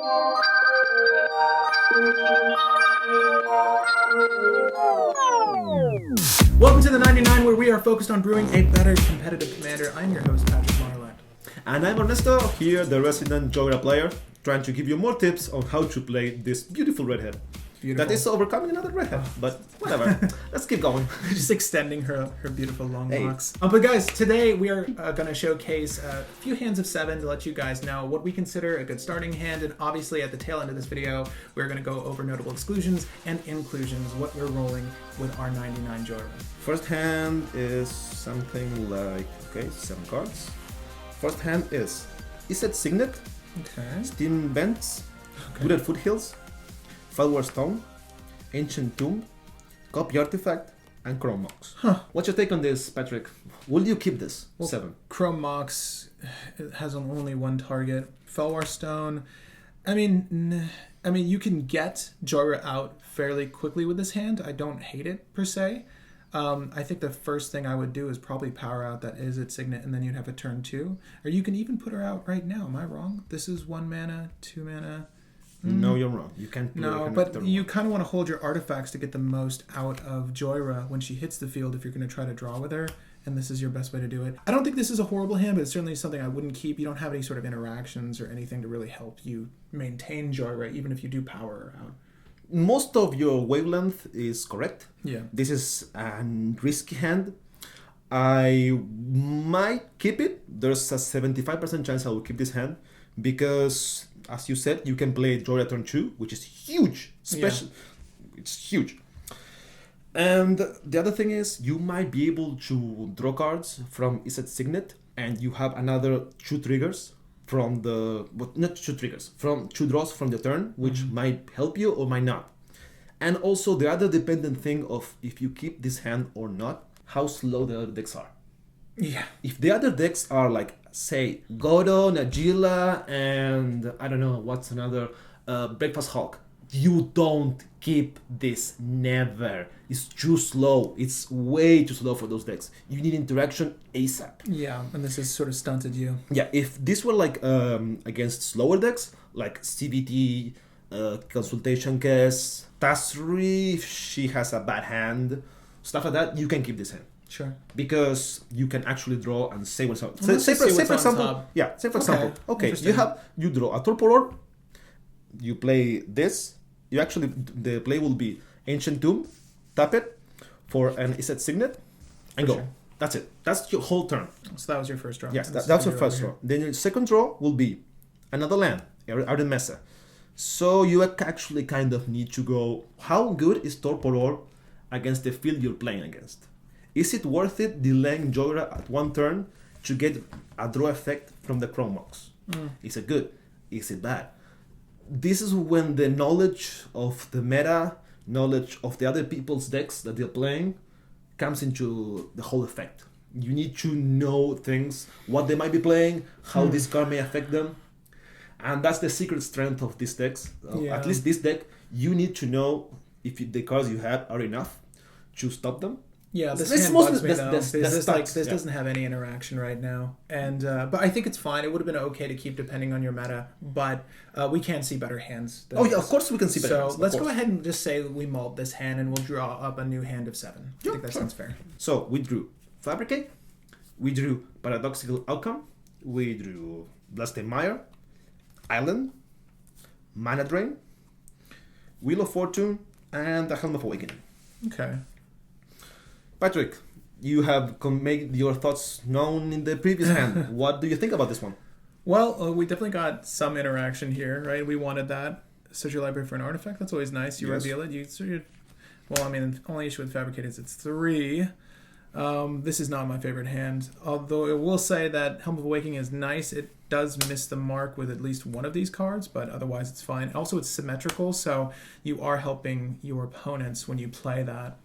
Welcome to the 99, where we are focused on brewing a better competitive commander. I'm your host, Patrick Mulligan. And I'm Ernesto, here the resident Jhoira player, trying to give you more tips on how to play this beautiful redhead. Beautiful. That is overcoming another redhead, but whatever. Let's keep going. Just extending her beautiful long locks. But guys, today we are going to showcase a few hands of 7 to let you guys know what we consider a good starting hand. And obviously at the tail end of this video, we're going to go over notable exclusions and inclusions, what we're rolling with our 99 Jhoira. First hand is something like, 7 cards. First hand is cEDH Signet, Steam Vents, Wooded Foothills, Fellwar Stone, Ancient Tomb, Copy Artifact, and Chrome Mox. What's your take on this, Patrick? Will you keep this? 7. Chrome Mox has only one target. Fellwar Stone. I mean, you can get Jhoira out fairly quickly with this hand. I don't hate it per se. I think the first thing I would do is probably power out that cEDH Signet, and then you'd have a turn 2. Or you can even put her out right now. Am I wrong? This is 1 mana, 2 mana. No, you're wrong. You can't. No, but you kind of want to hold your artifacts to get the most out of Jhoira when she hits the field if you're going to try to draw with her, and this is your best way to do it. I don't think this is a horrible hand, but it's certainly something I wouldn't keep. You don't have any sort of interactions or anything to really help you maintain Jhoira, even if you do power her out. Most of your wavelength is correct. Yeah. This is a risky hand. I might keep it. There's a 75% chance I will keep this hand because, as you said, you can play Jhoira turn 2, which is huge. It's huge. And the other thing is, you might be able to draw cards from cEDH Signet, and you have another 2 triggers from the... Well, not 2 triggers, from 2 draws from the turn, which might help you or might not. And also the other dependent thing of if you keep this hand or not, how slow the other decks are. Yeah. If the other decks are like, say, Godo, Najila, and I don't know, what's another, Breakfast Hawk, you don't keep this, never. It's too slow. It's way too slow for those decks. You need interaction ASAP. Yeah, and this has sort of stunted you. Yeah, if this were like against slower decks, like CVT, Consultation Case, Tasri, if she has a bad hand, stuff like that, you can keep this hand. Sure. Because you can actually draw and say what's up. Say for example, you draw a Torpor, you play this. The play will be Ancient Tomb, tap it for an cEDH Signet, and go. Sure. That's it. That's your whole turn. So that was your first draw. Yes, that's your first draw. Then your second draw will be another land, Arden Mesa. So you actually kind of need to go, how good is Torpor against the field you're playing against? Is it worth it delaying Jhoira at 1 turn to get a draw effect from the Chrome Mox? Is it good? Is it bad? This is when the knowledge of the meta, knowledge of the other people's decks that they're playing comes into the whole effect. You need to know things, what they might be playing, how this card may affect them. And that's the secret strength of these decks. At least this deck, you need to know if the cards you have are enough to stop them. Yeah, this hand bugs me though. This doesn't have any interaction right now, and but I think it's fine. It would have been okay to keep depending on your meta, but we can see better hands. Of course we can see better hands. So let's go ahead and just say that we mulled this hand, and we'll draw up a new hand of 7. I think that sounds fair. So we drew Fabricate, we drew Paradoxical Outcome, we drew Blasted Mire, Island, Mana Drain, Wheel of Fortune, and the Helm of Awakening. Okay. Patrick, you have made your thoughts known in the previous hand. What do you think about this one? Well, we definitely got some interaction here, right? We wanted that. Search your library for an artifact. That's always nice. You reveal it. The only issue with Fabricate is it's 3. This is not my favorite hand. Although I will say that Helm of Awakening is nice. It does miss the mark with at least one of these cards, but otherwise it's fine. Also, it's symmetrical, so you are helping your opponents when you play that.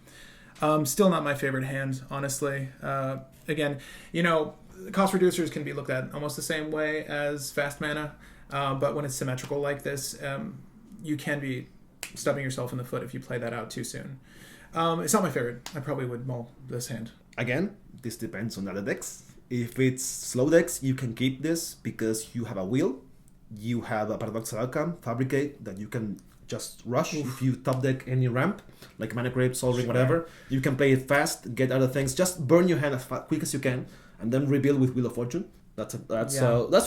Still not my favorite hand, honestly. Again, cost reducers can be looked at almost the same way as fast mana, but when it's symmetrical like this, you can be stubbing yourself in the foot if you play that out too soon. It's not my favorite. I probably would mull this hand. Again, this depends on other decks. If it's slow decks, you can keep this because you have a wheel. You have a Paradoxical Outcome, Fabricate, that you can just rush. If you top deck any ramp, like Mana Crypt, Soul Ring, whatever, you can play it fast, get other things, just burn your hand as quick as you can, and then rebuild with Wheel of Fortune. That's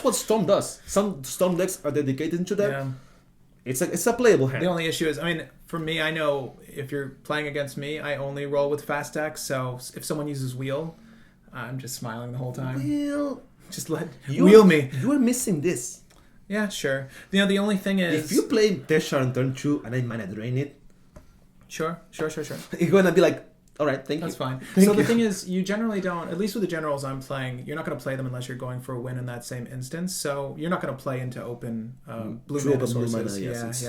what Storm does. Some Storm decks are dedicated to that. Yeah. It's a playable hand. The only issue is, I mean, for me, I know if you're playing against me, I only roll with fast decks. So if someone uses Wheel, I'm just smiling the whole time. Wheel, just wheel me. You are missing this. Yeah, sure. The only thing is, if you play Teshar on turn 2 and I mana drain it, sure. you're gonna be like, all right, thank you. That's fine. So the thing is, you generally don't, at least with the generals I'm playing, you're not going to play them unless you're going for a win in that same instance. So you're not going to play into open blue mana sources.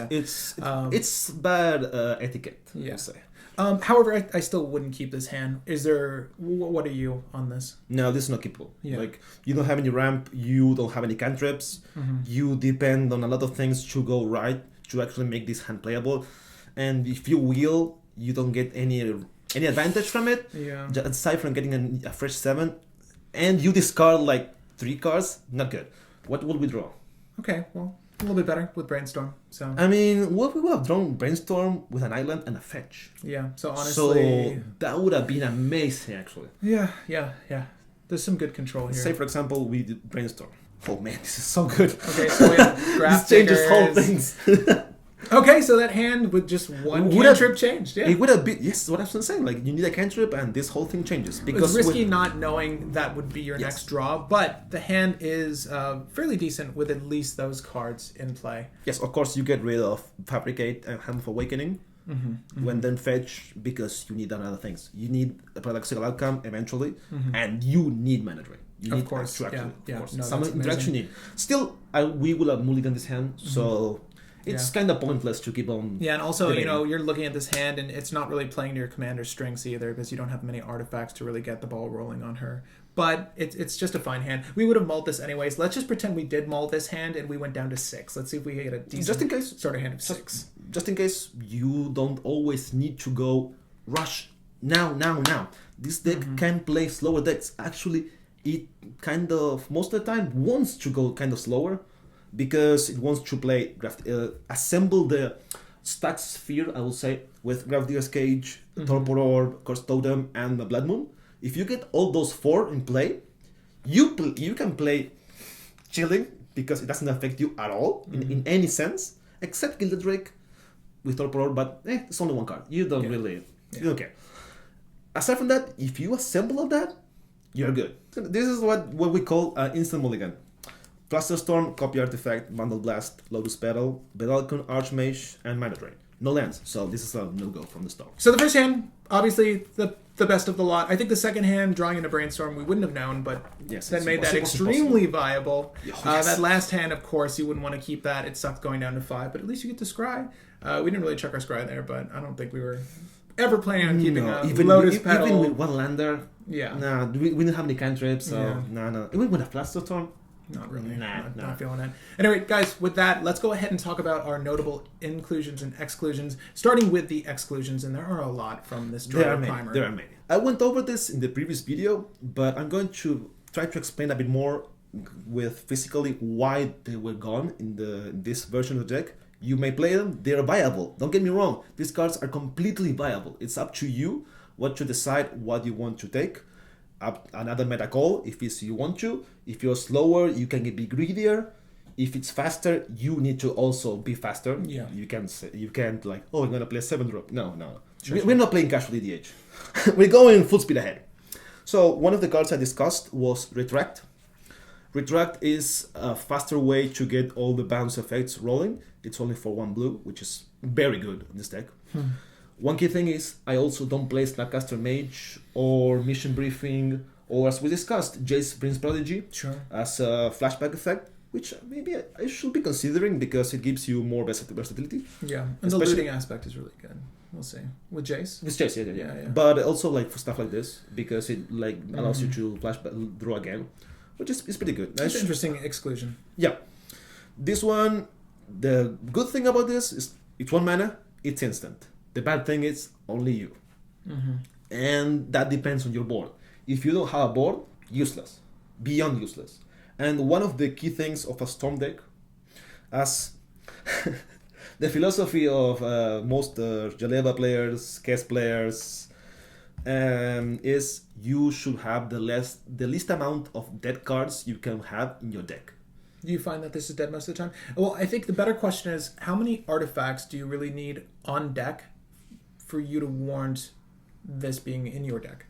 It's bad etiquette. Yeah. I'll say. However, I still wouldn't keep this hand. Is there? What are you on this? No, this is not keepable. Yeah. Like, you don't have any ramp, you don't have any cantrips, you depend on a lot of things to go right to actually make this hand playable. And if you wheel, you don't get any advantage from it. Yeah. Aside from getting a fresh 7, and you discard like 3 cards, not good. What will we draw? Okay, well, a little bit better with Brainstorm. So I mean, what we would have drawn Brainstorm with an island and a fetch. Yeah. So honestly, so that would have been amazing, actually. Yeah. There's some good control here. Say, for example, we did Brainstorm. Oh man, this is so good. Okay, so we have graph this changes whole things. Okay, so that hand with just one cantrip changed. Yeah, it would have been. Yes, what I was saying. Like, you need a cantrip, and this whole thing changes because it's risky not knowing that would be your next draw. But the hand is fairly decent with at least those cards in play. Yes, of course, you get rid of Fabricate and Hand of Awakening, when then fetch, because you need other things. You need a Paradoxical Outcome eventually, and you need Mana Drain. You need interaction. Yeah. Of course. No, Some interaction need. Still, we will have Mulligan this hand, so. It's kind of pointless to keep on. Yeah, and also, you're looking at this hand, and it's not really playing to your commander's strengths either, because you don't have many artifacts to really get the ball rolling on her. But it's just a fine hand. We would have mulled this anyways. Let's just pretend we did mull this hand, and we went down to 6. Let's see if we get a decent just in case, sort of hand of 6. Just in case you don't always need to go rush now. This deck can play slower decks. Actually, it kind of, most of the time, wants to go kind of slower, because it wants to play assemble the stack sphere, I will say, with Gravdiger's Cage, Torpor Orb, Curse Totem, and the Blood Moon. If you get all those 4 in play, you can play chilling, because it doesn't affect you at all in any sense, except Gilded Drake with Torpor Orb, but it's only 1 card. You don't you don't care. Aside from that, if you assemble all that, you're good. This is what we call instant mulligan. Flusterstorm, Copy Artifact, Bundle Blast, Lotus Petal, Bedalcon, Archmage, and Mana Drain. No lands, so this is a no-go from the start. So the first hand, obviously the best of the lot. I think the second hand, drawing into Brainstorm, we wouldn't have known, but that made that extremely viable. That last hand, of course, you wouldn't want to keep that. It sucked going down to 5, but at least you get to Scry. We didn't really check our Scry there, but I don't think we were ever planning on keeping a Lotus Petal. Even with 1 lander, yeah. Nah, we didn't have any cantrips, so no. Even with a Flusterstorm, not really. Not feeling it. Anyway, guys, with that, let's go ahead and talk about our notable inclusions and exclusions, starting with the exclusions, and there are a lot from this Jhoira primer. There are many. I went over this in the previous video, but I'm going to try to explain a bit more with physically why they were gone in this version of the deck. You may play them, they're viable. Don't get me wrong, these cards are completely viable. It's up to you what to decide what you want to take. Another meta call if it's you want to. If you're slower, you can be greedier. If it's faster, you need to also be faster. Yeah. You can't like, oh, I'm gonna play a 7-drop. No. We're not playing casual EDH. We're going full speed ahead. So one of the cards I discussed was Retract. Retract is a faster way to get all the bounce effects rolling. It's only for 1 blue, which is very good in this deck. One key thing is I also don't play Snapcaster Mage or Mission Briefing, or as we discussed, Jace Prince Prodigy as a flashback effect, which maybe I should be considering because it gives you more versatility. Yeah, and the looting aspect is really good. We'll see. With Jace? With Jace, yeah. But also like for stuff like this, because it like allows you to draw again, which is pretty good. That's an interesting exclusion. Yeah. This one, the good thing about this is it's 1 mana, it's instant. The bad thing is only you. And that depends on your board. If you don't have a board, useless. Beyond useless. And one of the key things of a Storm deck As the philosophy of most Jaleva players, Kes players, is you should have the least amount of dead cards you can have in your deck. Do you find that this is dead most of the time? Well, I think the better question is, how many artifacts do you really need on deck for you to warrant this being in your deck?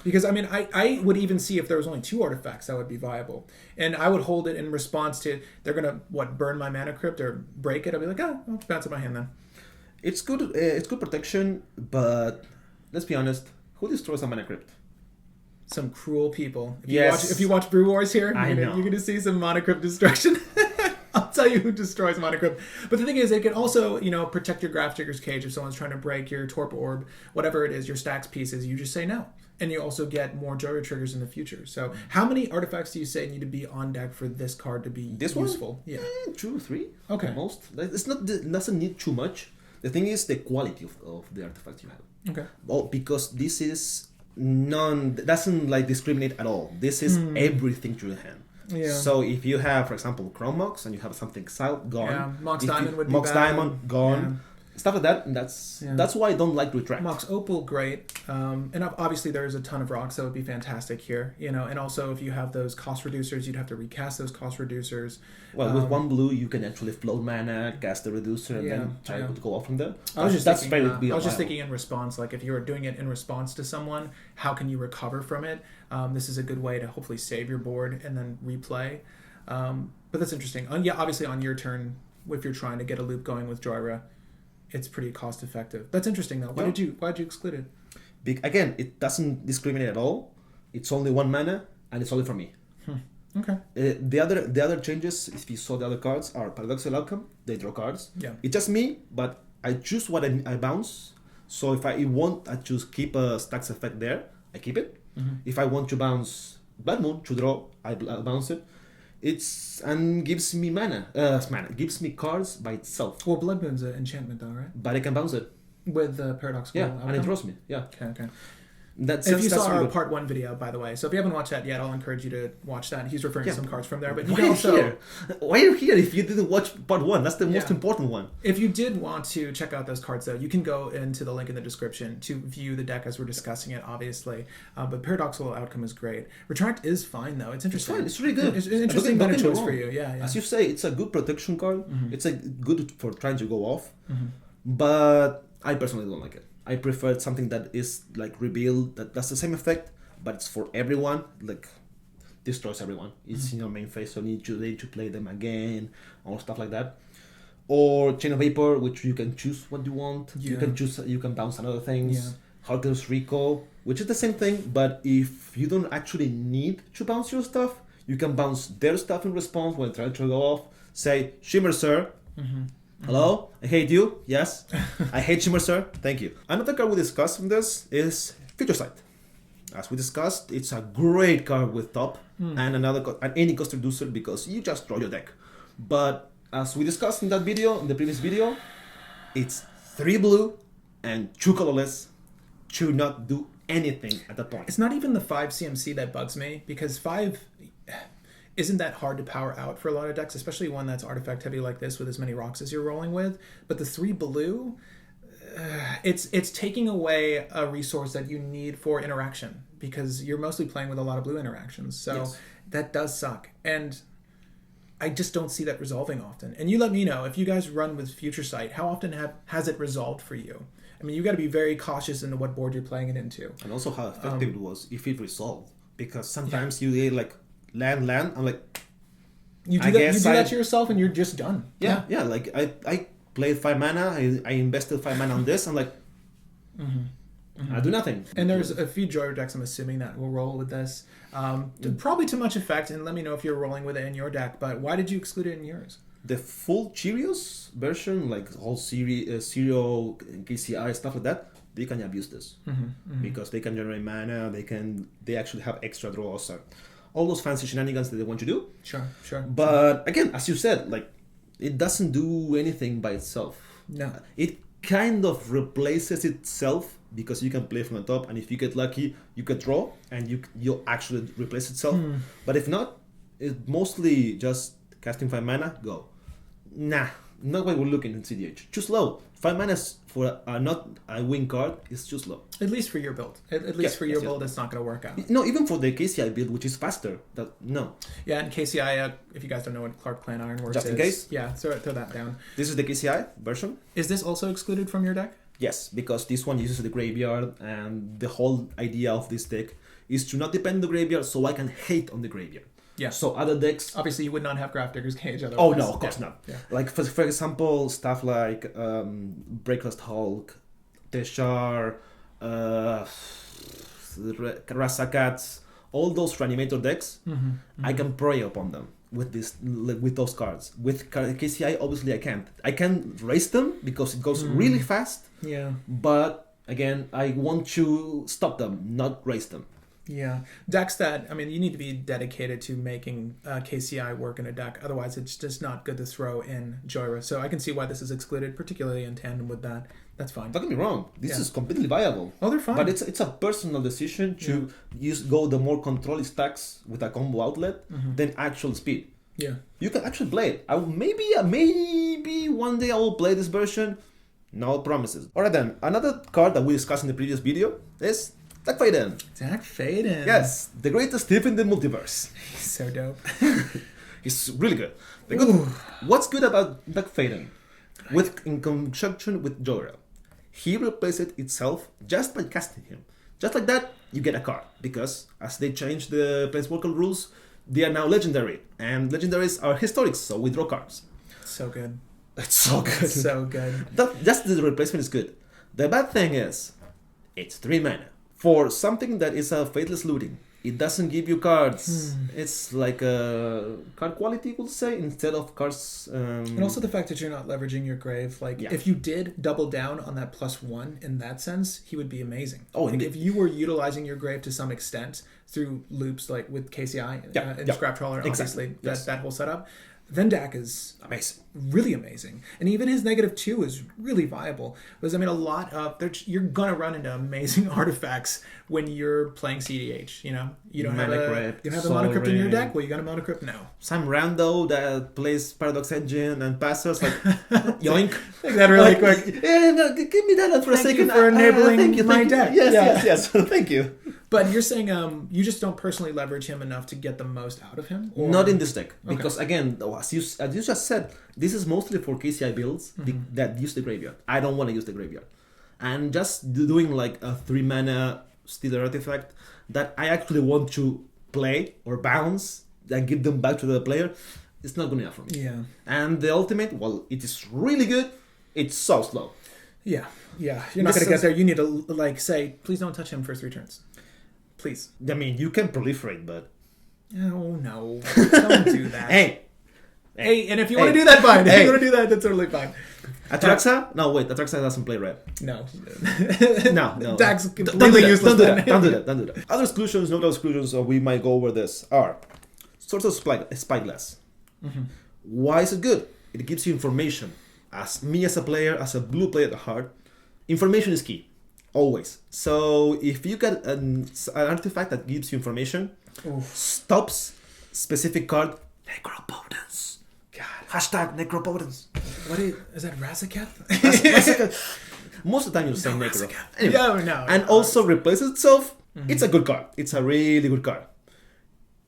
Because, I mean, I would even see if there was only 2 artifacts, that would be viable. And I would hold it in response to, they're going to, burn my mana crypt or break it? I'll be like, I'll bounce it my hand then. It's good protection, but let's be honest, who destroys a mana crypt? Some cruel people. If you watch Brew Wars here, you're going to see some mana crypt destruction. I'll tell you who destroys mana crypt. But the thing is, it can also, protect your Grafdigger's Cage if someone's trying to break your Torp Orb, whatever it is, your stacks pieces, you just say no. And you also get more Jhoira triggers in the future. So how many artifacts do you say need to be on deck for this card to be useful? Yeah. 2 or 3. Okay. At most. It doesn't need too much. The thing is the quality of the artifacts you have. Okay. Well, because this is doesn't discriminate at all. This is everything to your hand. Yeah. So if you have, for example, Chrome Mox and you have something exiled, gone. Yeah, Mox Diamond would be Mox bad. Diamond, gone. Yeah. Stuff like that. That's why I don't like to retract. Mox Opal, great. And obviously there's a ton of rocks that would be fantastic here. And also if you have those cost reducers, you'd have to recast those cost reducers. Well, with 1 blue, you can actually float mana, cast the reducer, and then try to go off from there. I was just thinking in response, if you were doing it in response to someone, how can you recover from it? This is a good way to hopefully save your board and then replay. But that's interesting. Obviously on your turn, if you're trying to get a loop going with Jhoira, it's pretty cost effective. That's interesting though. Why did you exclude it? Again, it doesn't discriminate at all. It's only 1 mana and it's only for me. Okay. The other changes, if you saw the other cards, are Paradoxical Outcome. They draw cards. Yeah. It's just me, but I choose what I bounce. So if I want, I choose keep a stacks effect there. I keep it. Mm-hmm. If I want to bounce Blood Moon to draw, I bounce it. And gives me mana. Gives me cards by itself. Well, Blood Moon's an enchantment though, right? But I can bounce it. With the Paradoxical Outcome? Yeah, and it draws me. Yeah. Okay. If you saw our part 1 video, by the way, so if you haven't watched that yet, I'll encourage you to watch that. He's referring to some cards from there, but you can also... Why are you here if you didn't watch part 1? That's the most important one. If you did want to check out those cards, though, you can go into the link in the description to view the deck as we're discussing it, obviously. But Paradoxical Outcome is great. Retract is fine, though. It's interesting. It's fine. It's really good. It's interesting better choice for you. Yeah. As you say, it's a good protection card. Mm-hmm. It's good for trying to go off. Mm-hmm. But I personally don't like it. I prefer something that is reveal, that does the same effect, but it's for everyone, destroys everyone. It's in your main phase, so you need to play them again, or stuff like that. Or Chain of Vapor, which you can choose what you want. Yeah. You can bounce another things. Yeah. Harkness Recall, which is the same thing, but if you don't actually need to bounce your stuff, you can bounce their stuff in response when trying to go off. Say, Shimmer Sir. Mm-hmm. Hello? I hate you. Yes. I hate Shimmer Sir. Thank you. Another card we discussed from this is Future Sight. As we discussed, it's a great card with top and any cost reducer because you just draw your deck. But as we discussed in the previous video, it's 3 blue and 2 colorless to not do anything at that point. It's not even the 5 CMC that bugs me because 5... isn't that hard to power out for a lot of decks, especially one that's artifact heavy like this with as many rocks as you're rolling with. But the 3 blue, it's taking away a resource that you need for interaction because you're mostly playing with a lot of blue interactions. So that does suck. And I just don't see that resolving often. And you let me know, if you guys run with Future Sight, how often has it resolved for you? I mean, you got to be very cautious into what board you're playing it into. And also how effective it was if it resolved. Because sometimes you get land, I'm you do that to yourself and you're just done. Yeah. I played 5 mana, I invested 5 mana on this, I'm I do nothing. And there's a few Jhoira decks, I'm assuming, that will roll with this. Probably too much effect, and let me know if you're rolling with it in your deck, but why did you exclude it in yours? The full Cheerios version, whole cereal, KCI, stuff like that, they can abuse this. Because they can generate mana, they actually have extra draws, all those fancy shenanigans that they want to do. Sure. But again, as you said, it doesn't do anything by itself. No. It kind of replaces itself because you can play from the top, and if you get lucky, you can draw, and you'll actually replace itself. But if not, it's mostly just casting 5 mana, go. Nah, not what we're looking in cEDH. Too slow. 5 mana for not a win card is too slow. At least for your build. At least for your build, it's not going to work out. No, even for the KCI build, which is faster. No. Yeah, and KCI, if you guys don't know what Clark Clan Iron works Just in case? Yeah, throw that down. This is the KCI version. Is this also excluded from your deck? Yes, because this one uses the graveyard, and the whole idea of this deck is to not depend on the graveyard, so I can hate on the graveyard. Yeah. So other decks... Obviously, you would not have Grafdigger's Cage otherwise. Oh, no, of course not. Yeah. Like, for example, stuff like Breakrust Hulk, Teshar, Rasakats, all those Reanimator decks, I can prey upon them with those cards. With KCI, obviously, I can't. I can race them because it goes really fast. Yeah. But, again, I want to stop them, not race them. Yeah. Decks that, I mean, you need to be dedicated to making KCI work in a deck. Otherwise, it's just not good to throw in Jhoira. So I can see why this is excluded, particularly in tandem with that. That's fine. Don't get me wrong. This is completely viable. Oh, they're fine. But it's a personal decision to go the more control stacks with a combo outlet than actual speed. Yeah. You can actually play it. Maybe one day I will play this version. No promises. Alright then, another card that we discussed in the previous video is Dak Faden. Dak Faden. Yes, the greatest thief in the multiverse. He's so dope. He's really good. What's good about Dak Faden? In conjunction with Jhoira, he replaces itself just by casting him. Just like that, you get a card. Because as they change the Planeswalker rules, they are now legendary. And legendaries are historics, so we draw cards. So good. It's so good. So good. Just the replacement is good. The bad thing is, it's 3 mana. For something that is a faithless looting, it doesn't give you cards. It's like a card quality, we'll say, instead of cards. And also the fact that you're not leveraging your grave. Like, if you did double down on that +1 in that sense, he would be amazing. Oh, like if you were utilizing your grave to some extent through loops like with KCI and Scrap Trawler, obviously, that whole setup, then Dak is amazing, really amazing, and even his -2 is really viable. Because I mean, a lot of you're gonna run into amazing artifacts when you're playing cEDH. You don't have a monocrypt in your deck. Well, you got a monocrypt now. Some rando that plays Paradox Engine and passes like yoink. Take that really quick. Give me that for a second. Thank you for enabling my deck. Yes. Thank you. But you're saying you just don't personally leverage him enough to get the most out of him? Or? Not in this deck. Because again, as you just said, this is mostly for KCI builds that use the graveyard. I don't want to use the graveyard. And just doing like a 3 mana Stealer artifact that I actually want to play or bounce and give them back to the player, it's not good enough for me. Yeah. And the ultimate, well, it is really good. It's so slow. Yeah. You're not going to get there. You need to say, please don't touch him for 3 turns. Please. I mean, you can proliferate, but... Oh, no. Don't do that. Hey, and if you want to do that, fine. If you want to do that, that's totally fine. Atraxa? No, wait. Atraxa doesn't play red. No. No. Dak's completely useless. Don't do that. Other exclusions, notable exclusions, we might go over this, are sort of Spyglass. Why is it good? It gives you information. As a player, as a blue player at heart, information is key. Always. So if you get an artifact that gives you information, stops specific card, Necropotence. God. Hashtag Necropotence. What is that Razaketh? Most of the time you'll say Necro. Anyway, no. And also replaces itself. It's a good card. It's a really good card.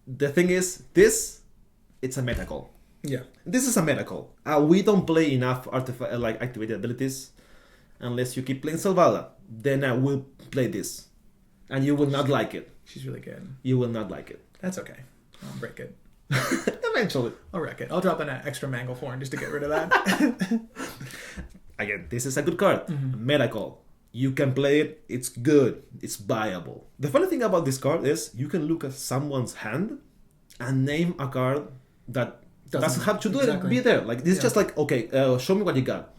The thing is, it's a meta call. Yeah. This is a meta call. We don't play enough activated abilities unless you keep playing Selvala. Then I will play this. And you will not like it. She's really good. You will not like it. That's okay. I'll break it. Eventually. I'll wreck it. I'll drop an extra Manglethorn just to get rid of that. Again, this is a good card. Meta call. You can play it. It's good. It's viable. The funny thing about this card is you can look at someone's hand and name a card that doesn't have to do it. Be there. Like this is just like, okay, show me what you got.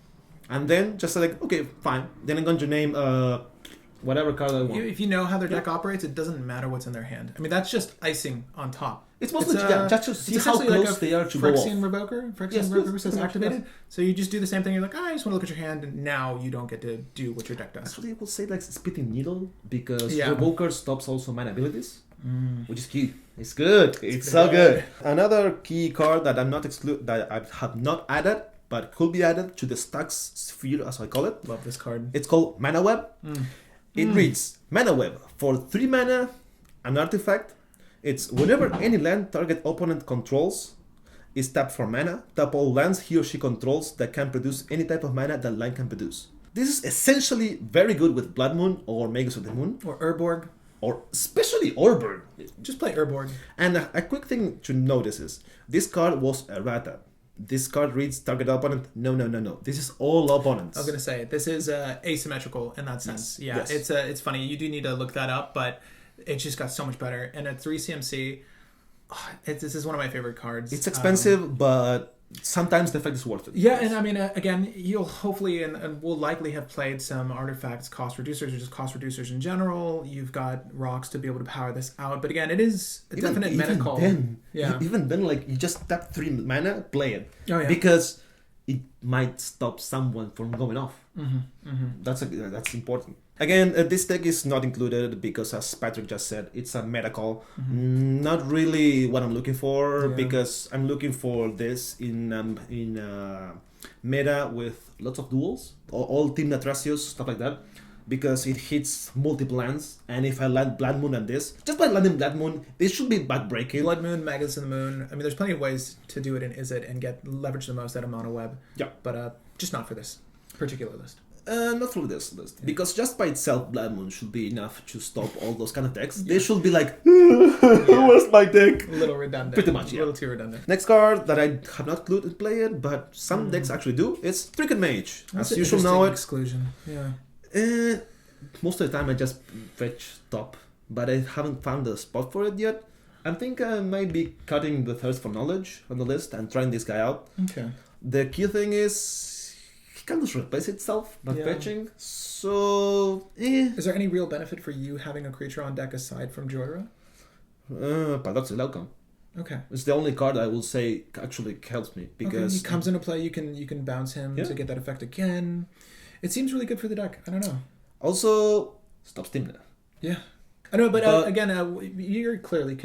And then just like, okay, fine. Then I'm going to name whatever card I want. If you know how their deck operates, it doesn't matter what's in their hand. I mean, that's just icing on top. It's mostly just to see how close they are to go off. Phyrexian Revoker says activated. So you just do the same thing. You're like, I just want to look at your hand, and now you don't get to do what your deck does. Actually, I will say like Spitting Needle, because Revoker stops also mana abilities, which is key. It's good. It's so good. Another key card that I have not added but could be added to the stacks sphere, as I call it. Love this card. It's called Mana Web. It reads, Mana Web, for 3 mana, an artifact. It's whenever any land target opponent controls is tapped for mana, tap all lands he or she controls that can produce any type of mana that land can produce. This is essentially very good with Blood Moon or Magus of the Moon. Or Urborg. Or especially Urborg. Just play Urborg. And a quick thing to notice is, this card was errata. This card reads target opponent. No. This is all opponents. I was going to say, this is asymmetrical in that sense. Yes. Yeah, it's funny. You do need to look that up, but it just got so much better. And at 3 CMC, this is one of my favorite cards. It's expensive, but sometimes the effect is worth it. Yeah, and I mean, again, you'll hopefully and will likely have played some artifacts, cost reducers, or just cost reducers in general. You've got rocks to be able to power this out. But again, it is a definite meta call. Even then, like, you just tap 3 mana, play it. Oh, yeah. Because it might stop someone from going off. That's important. Again, this deck is not included because, as Patrick just said, it's a meta call. Not really what I'm looking for, because I'm looking for this in meta with lots of duels, all Team Natracios, stuff like that, because it hits multiple lands. And if I land Blood Moon and this, just by landing Blood Moon, this should be backbreaking. Blood Moon, Magus of the Moon. I mean, there's plenty of ways to do it in Izzet and get leverage the most out of Mono Web. Yeah. But just not for this particular list. Not through this list, because just by itself, Blood Moon should be enough to stop all those kind of decks. They should be like, where's my deck? A little redundant. Pretty much, A little too redundant. Next card that I have not played, but some decks actually do, is Trinket Mage. That's as you should know it. Exclusion. Yeah. Most of the time I just fetch top, but I haven't found a spot for it yet. I think I might be cutting the Thirst for Knowledge on the list and trying this guy out. Okay. The key thing is, kind of replace itself by fetching, so Is there any real benefit for you having a creature on deck aside from Jhoira? Paradoxical Outcome. Okay. It's the only card I will say actually helps me, because he comes into play, you can bounce him to get that effect again. It seems really good for the deck. I don't know. Also stops Timna. Yeah. I know, but again, you're clearly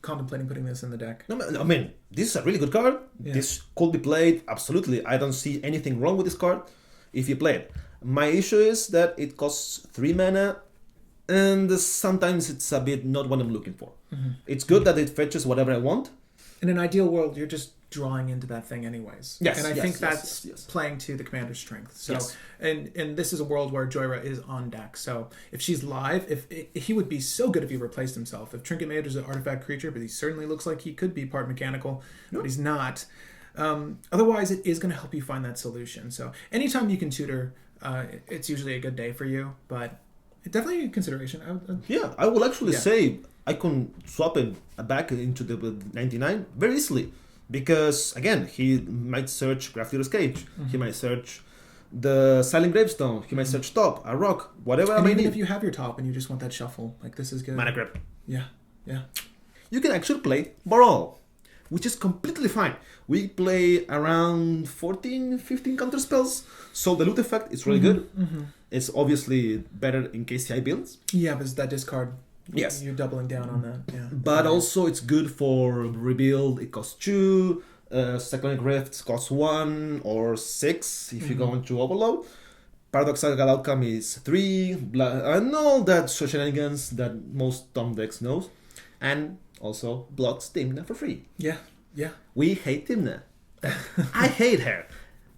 contemplating putting this in the deck. No, I mean, this is a really good card. Yeah. This could be played, absolutely. I don't see anything wrong with this card if you play it. My issue is that it costs 3 mana, and sometimes it's a bit not what I'm looking for. It's good that it fetches whatever I want. In an ideal world, you're just drawing into that thing anyways. Yes, and I think that's playing to the commander's strength. So, and this is a world where Jhoira is on deck. So if she's live, he would be so good if he replaced himself. If Trinket Mage is an artifact creature, but he certainly looks like he could be part mechanical, but he's not. Otherwise, it is going to help you find that solution. So anytime you can tutor, it's usually a good day for you. But definitely a consideration. I will actually say I can swap him back into the 99 very easily. Because, again, he might search Grafiter's Cage. He might search the Silent Gravestone. He might search top, a rock, whatever I mean, need. if you have your top and you just want that shuffle, like, this is good. Mana Grip. Yeah. You can actually play Baral, which is completely fine. We play around 14, 15 counter spells, so the loot effect is really good. It's obviously better in KCI builds. Yeah, but it's that discard. Yes. You're doubling down on that, yeah. But also it's good for rebuild, it costs 2, Cyclonic Rifts costs 1 or 6 if you go into Overload. Paradoxical Outcome is 3, and all that shenanigans that most Tom decks knows. And also blocks Timna for free. Yeah. We hate Timna. I hate her.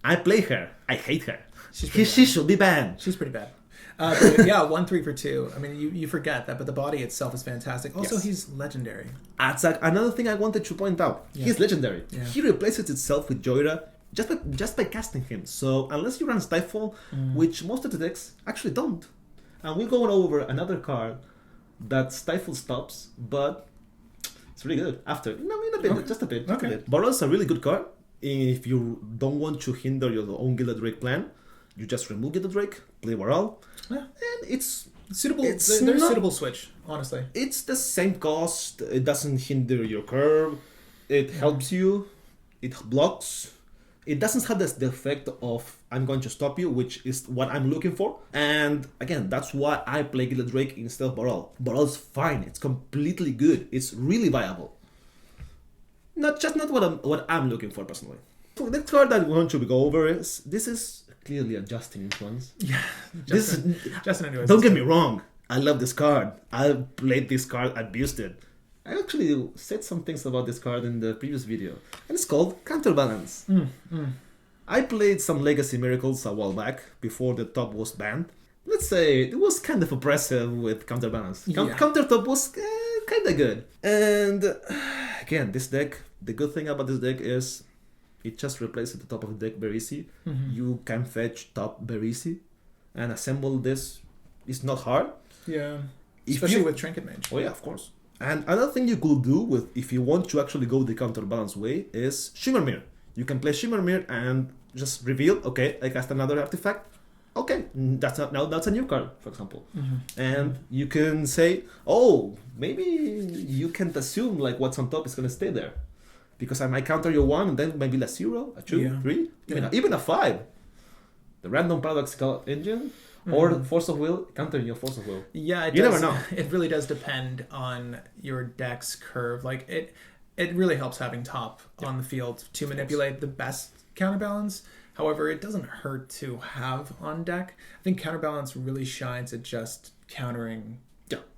I play her. I hate her. She should be banned. She's pretty bad. 1/3 for 2. I mean, you forget that, but the body itself is fantastic. Also, he's legendary. That's another thing I wanted to point out. He's legendary. Yeah. He replaces itself with Jhoira just by casting him. So unless you run Stifle, which most of the decks actually don't, and we're going over another card that Stifle stops, but it's really good. After just a bit. Baral's a really good card. If you don't want to hinder your own Gilded Drake plan, you just remove Gilded Drake, play Baral, and it's suitable. There's suitable switch, honestly. It's the same cost. It doesn't hinder your curve. It helps you. It blocks. It doesn't have the effect of I'm going to stop you, which is what I'm looking for. And again, that's why I play Gilded Drake instead of Baral. Baral's fine. It's completely good. It's really viable. Not what I'm looking for personally. next card that we want to go over is this is clearly a Justin influence. Yeah. Justin anyways. Don't get me wrong. I love this card. I played this card, abused it. I actually said some things about this card in the previous video. And it's called Counterbalance. I played some Legacy Miracles a while back, before the top was banned. Let's say it was kind of oppressive with Counterbalance. Counter top was kind of good. And again, this deck, the good thing about this deck is it just replaces the top of the deck very easy. You can fetch top very easy. And assemble this is not hard. Yeah. Especially with Trinket Mage. Oh yeah, of course. And another thing you could do with, if you want to actually go the Counterbalance way, is Shimmer Mirror. You can play Shimmer Mirror and just reveal, okay, I cast another artifact. Okay, that's a new card, for example. And you can say, oh, maybe you can't assume like what's on top is going to stay there. Because I might counter your 1 and then maybe a 0, a 2, 3, even a 5. The random paradoxical engine. Or Force of Will, counter your Force of Will. Yeah, you never know. It really does depend on your deck's curve. Like it really helps having top on the field to manipulate the best Counterbalance. However, it doesn't hurt to have on deck. I think Counterbalance really shines at just countering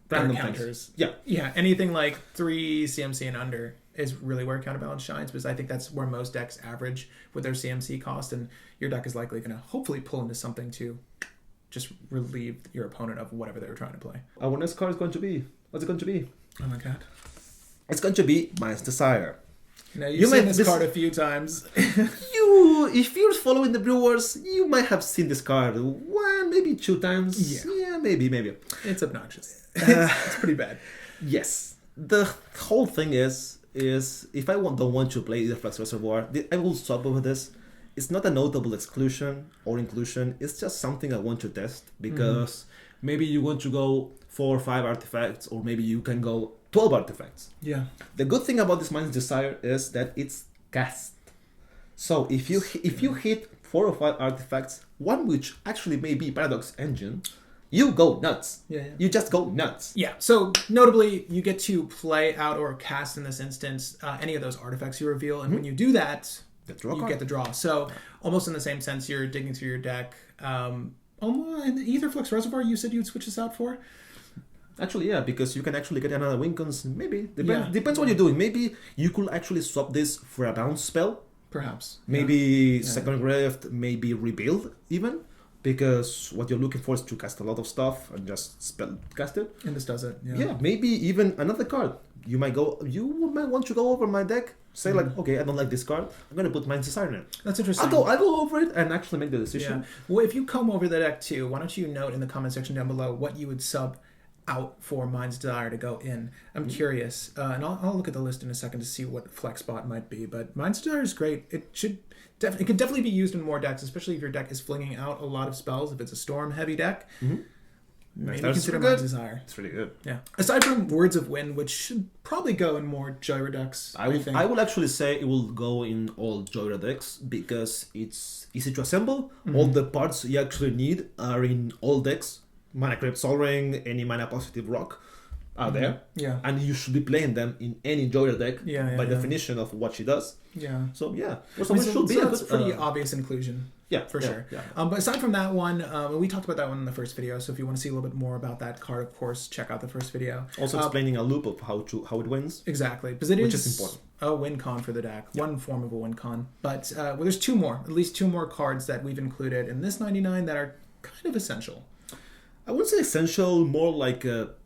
random counters. Yeah. Anything like 3 CMC and under is really where Counterbalance shines, because I think that's where most decks average with their CMC cost, and your deck is likely going to hopefully pull into something to just relieve your opponent of whatever they were trying to play. Our next card is going to be... What's it going to be? Oh my god. It's going to be Mind's Desire. Now, you've seen this card a few times. If you're following the Brewers, you might have seen this card 1, maybe 2 times. Yeah, maybe. It's obnoxious. It's pretty bad. Yes. The whole thing is if I don't want to play the Flux Reservoir, I will swap over this. It's not a notable exclusion or inclusion. It's just something I want to test, because maybe you want to go 4 or 5 artifacts, or maybe you can go 12 artifacts. Yeah. The good thing about this Mind's Desire is that it's cast. So if you hit 4 or 5 artifacts, one which actually may be Paradox Engine, you go nuts. Yeah. You just go nuts. Yeah. So notably, you get to play out or cast in this instance any of those artifacts you reveal, and when you do that, you get the draw. So almost in the same sense, you're digging through your deck. In the Aetherflux Reservoir, you said you'd switch this out for? Actually, yeah, because you can actually get another Wincons. Maybe. Depends what you're doing. Maybe you could actually swap this for a bounce spell. Perhaps. Maybe Second Rift, maybe Rebuild even. Because what you're looking for is to cast a lot of stuff and just spell cast it. And this does it. Yeah, maybe even another card. You might want to go over my deck. Say like, okay, I don't like this card. I'm gonna put Mind's Desire in it. That's interesting. I'll go over it and actually make the decision. Yeah. Well, if you come over the deck too, why don't you note in the comment section down below what you would sub out for Mind's Desire to go in. I'm curious, and I'll look at the list in a second to see what flex spot might be. But Mind's Desire is great. It could definitely be used in more decks, especially if your deck is flinging out a lot of spells. If it's a storm heavy deck. Maybe consider Mind's Desire. It's really good. Yeah. Aside from Words of Wind, which should probably go in more Jhoira decks. I will actually say it will go in all Jhoira decks because it's easy to assemble. All the parts you actually need are in all decks. Mana Crypt, Sol Ring, any mana positive rock are there. Yeah. And you should be playing them in any Jhoira deck by definition of what she does. Yeah. So yeah. That's a pretty obvious inclusion. Yeah, for sure. Yeah. But aside from that one, we talked about that one in the first video. So if you want to see a little bit more about that card, of course, check out the first video. Also explaining a loop of how it wins. Exactly, because which is important. A win con for the deck, one form of a win con. But there's at least two more cards that we've included in this 99 that are kind of essential. I wouldn't say essential, more like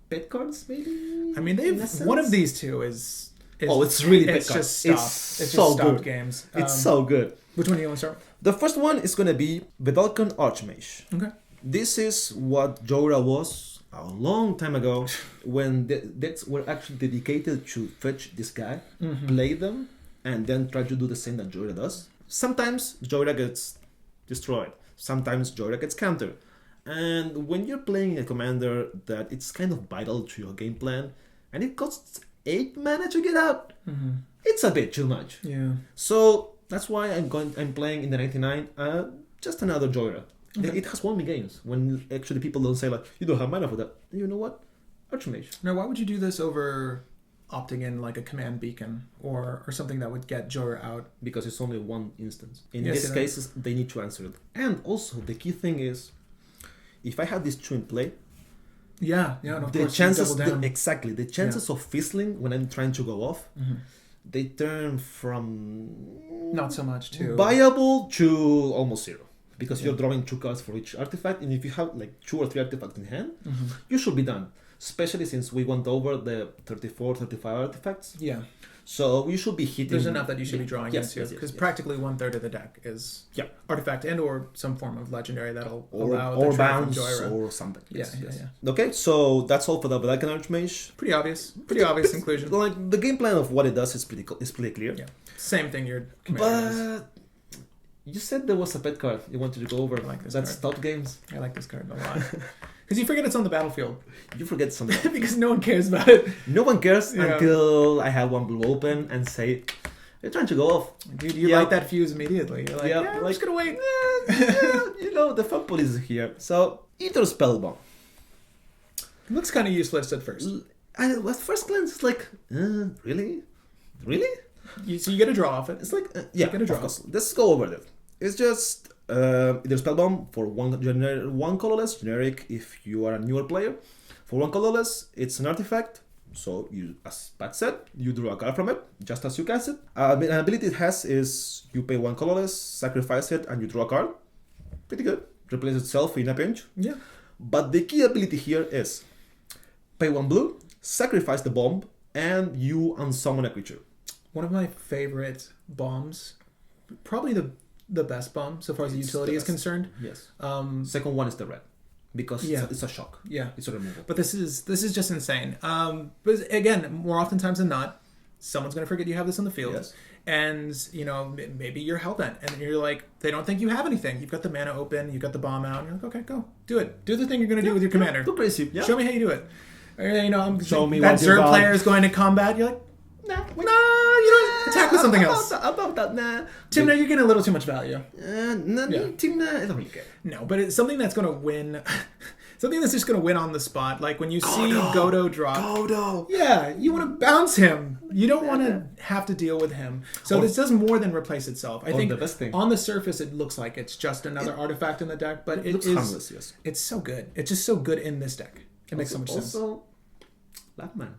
pet cards, maybe. I mean, one of these two is it's really pet cards. It's just so stopped good. Games. It's so good. Which one do you want to start with? The first one is going to be Vedalken Archmage. Okay. This is what Jhoira was a long time ago when the decks were actually dedicated to fetch this guy, play them, and then try to do the same that Jhoira does. Sometimes Jhoira gets destroyed. Sometimes Jhoira gets countered. And when you're playing a commander that it's kind of vital to your game plan, and it costs 8 mana to get out, it's a bit too much. Yeah. So that's why I'm playing in the 99 just another Jhoira. Okay. It has won me games when actually people don't say like, you don't have mana for that. You know what? Archmage. Now, why would you do this over opting in like a command beacon or something that would get Jhoira out. Because it's only one instance. In Yes, these cases, they need to answer it. And also, the key thing is, if I have these two in play, and of the course chances, you double down. the chances of fizzling when I'm trying to go off, Mhm. they turn from Not so much to viable to almost zero. Because you're drawing 2 cards for each artifact, and if you have like 2 or 3 artifacts in hand, you should be done. Especially since we went over the 34, 35 artifacts. Yeah. So you should be hitting. There's enough that you should be drawing into. Yes, Because practically 1/3 of the deck is Yeah. artifact and or some form of legendary that'll allow or the trigger from bounce Jhoira. or something. Yeah. Okay, so that's all for the Black and Archmage. Pretty obvious inclusion. Like the game plan of what it does is pretty clear. Yeah. Same thing your commander does. But you said there was a pet card you wanted to go over. I like this That's card. Top Games. I like this card a lot. Because you forget it's on the battlefield. You forget something. Because no one cares about it. No one cares Yeah. until I have one blue open and say, "You're trying to go off." Dude, you light that fuse immediately. You're like, I'm just gonna wait. The fun police is here. So, Ether Spellbomb. It looks kind of useless at first. At first glance, it's like, really? Really? So you get a draw off it. It's like, get a draw. of course. Let's go over that. It's just either Spellbomb for one colorless, generic if you are a newer player. For one colorless, it's an artifact. So, you, as Pat said, you draw a card from it, just as you cast it. An ability it has is you pay one colorless, sacrifice it, and you draw a card. Pretty good. Replace itself in a pinch. Yeah. But the key ability here is pay 1 blue, sacrifice the bomb, and you unsummon a creature. One of my favorite bombs, probably the best bomb so far as the utility is concerned. Yes. Second one is the red, because it's a shock. Yeah. It's a removal. But this is just insane. But again, more oftentimes than not, someone's going to forget you have this on the field. Yes. And, maybe you're hellbent. And you're like, they don't think you have anything. You've got the mana open, you've got the bomb out. And you're like, okay, go. Do it. Do the thing you're going to do with your commander. Go crazy. Yeah. Show me how you do it. Or, Show me that what you Zerg got. player is going to combat. You're like, no, you don't attack with something else. About that, nah. Timna, you're getting a little too much value. Timna, I don't really care. No, but it's something that's going to win. Something that's just going to win on the spot. Like when you see Godo drop. Godo! Yeah, you want to bounce him. You don't want to have to deal with him. So this does more than replace itself. I think the best thing. on the surface it looks like it's just another artifact in the deck, but it looks is harmless, yes. It's so good. It's just so good in this deck. It makes so much sense. Also, Labman.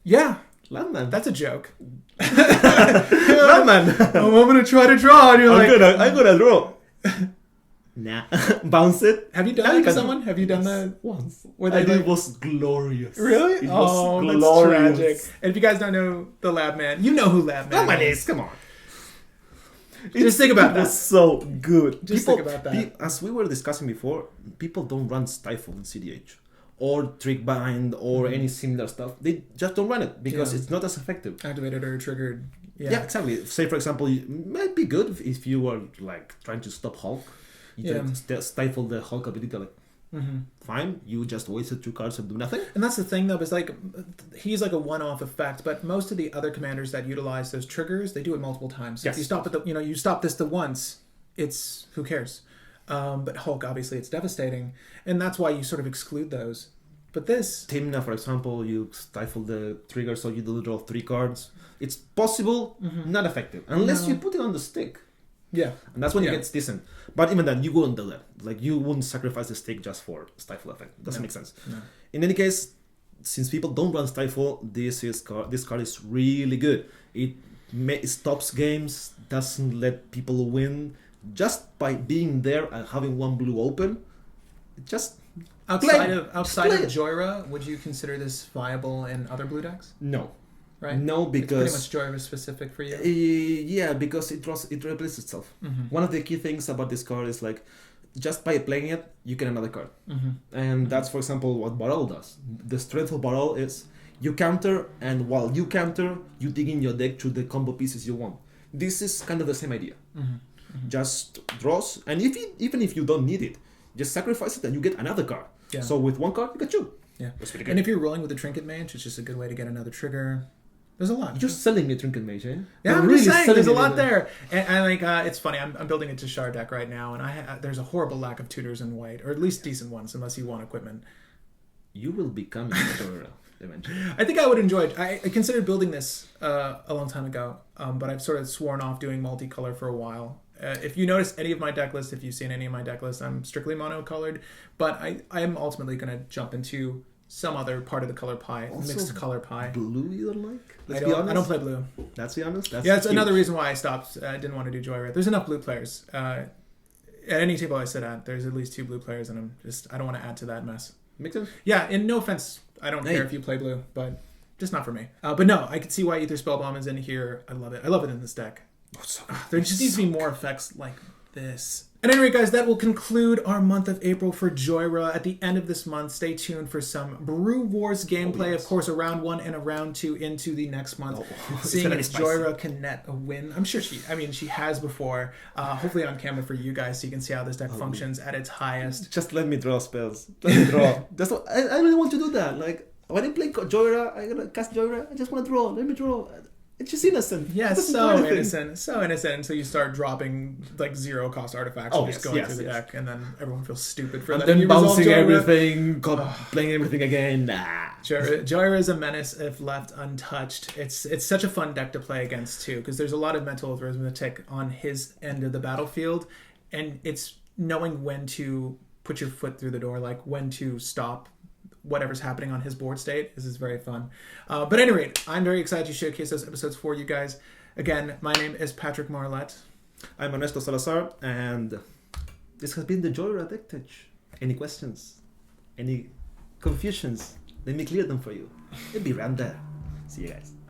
Yeah, Labman. that's a joke. Labman. I'm going to try to draw, and you're I'm gonna draw. Nah. Bounce it. Have you done that to someone? Have you done that once? Where they it was glorious. Really? It was that's glorious. tragic. And if you guys don't know the Lab Man, you know who Lab Man Labman is. is. Come on. Just think about It that. was so good. Just think about that. As we were discussing before, people don't run Stifle in cEDH. Or Trick Bind or any similar stuff. They just don't run it because it's not as effective. Activated or triggered. Yeah, exactly. Say, for example, it might be good if you were like trying to stop Hulk. You can stifle the Hulk ability, like, fine, you just wasted 2 cards and do nothing. And that's the thing, though, is like, he's like a one-off effect, but most of the other commanders that utilize those triggers, they do it multiple times. Yes. If you stop at you stop this the once, it's, who cares? But Hulk, obviously, it's devastating, and that's why you sort of exclude those. But this... Timna, for example, you stifle the trigger so you do draw 3 cards. It's possible, not effective, unless you put it on the stick. Yeah. And that's when it gets decent. But even then, you wouldn't do that. Like, you wouldn't sacrifice the stick just for Stifle effect. It doesn't make sense. No. In any case, since people don't run Stifle, this card is really good. It stops games, doesn't let people win. Just by being there and having 1 blue open, it just... Outside of Jhoira, would you consider this viable in other blue decks? No. Right? No, because... It's pretty much Jhoira specific for you? Yeah, because it replaces itself. One of the key things about this card is like, just by playing it, you get another card. And that's, for example, what Baral does. The strength of Baral is you counter, and while you counter, you dig in your deck to the combo pieces you want. This is kind of the same idea. Just draws, and even if you don't need it, just sacrifice it and you get another card. Yeah. So with 1 card, you get 2. Yeah. That's pretty good. And if you're rolling with a Trinket Mage, it's just a good way to get another trigger. There's a lot. You're selling me Trinket Mage, eh? Yeah, I'm really just saying, there's a selling lot there. And I like, it's funny, I'm building a Tashar deck right now, and there's a horrible lack of tutors in white, or at least decent ones, unless you want equipment. You will become a Jhoira. eventually. I think I would enjoy it. I considered building this a long time ago, but I've sort of sworn off doing multicolor for a while. If you notice any of my deck lists, if you've seen any of my deck lists, I'm strictly monocolored, but I am ultimately going to jump into some other part of the color pie, Also, mixed color pie. Blue you don't like? I don't play blue. Let's be honest. That's It's another reason why I stopped. I didn't want to do Jhoira. There's enough blue players. At any table I sit at, there's at least 2 blue players, and I don't want to add to that mess. Makes sense. Yeah, and no offense, I don't care if you play blue, but just not for me. But no, I can see why Ether Spellbomb is in here. I love it. I love it in this deck. There just needs to be more effects like this. And anyway, guys, that will conclude our month of April for Jhoira. At the end of this month, stay tuned for some Brew Wars gameplay. Of course, a round 1 and a round 2 into the next month. Seeing if Jhoira can net a win. I'm sure she has before. Hopefully on camera for you guys so you can see how this deck functions at its highest. Just let me draw spells. Let me draw. I really want to do that. Like, when I play Jhoira, I'm going to cast Jhoira. I just want to draw. Let me draw. It's just innocent. Yeah, so innocent. So innocent until you start dropping like 0-cost artifacts and just going through the deck, and then everyone feels stupid for that. And then bouncing everything, playing everything again. Nah. Jhoira is a menace if left untouched. It's such a fun deck to play against too, because there's a lot of mental arithmetic on his end of the battlefield, and it's knowing when to put your foot through the door, like when to stop whatever's happening on his board state. This is very fun. But at any rate, I'm very excited to showcase those episodes for you guys. Again, my name is Patrick Marlette. I'm Ernesto Salazar, and this has been the Jhoira Deck Touch. Any questions? Any confusions? Let me clear them for you. It'll be around there. See you guys.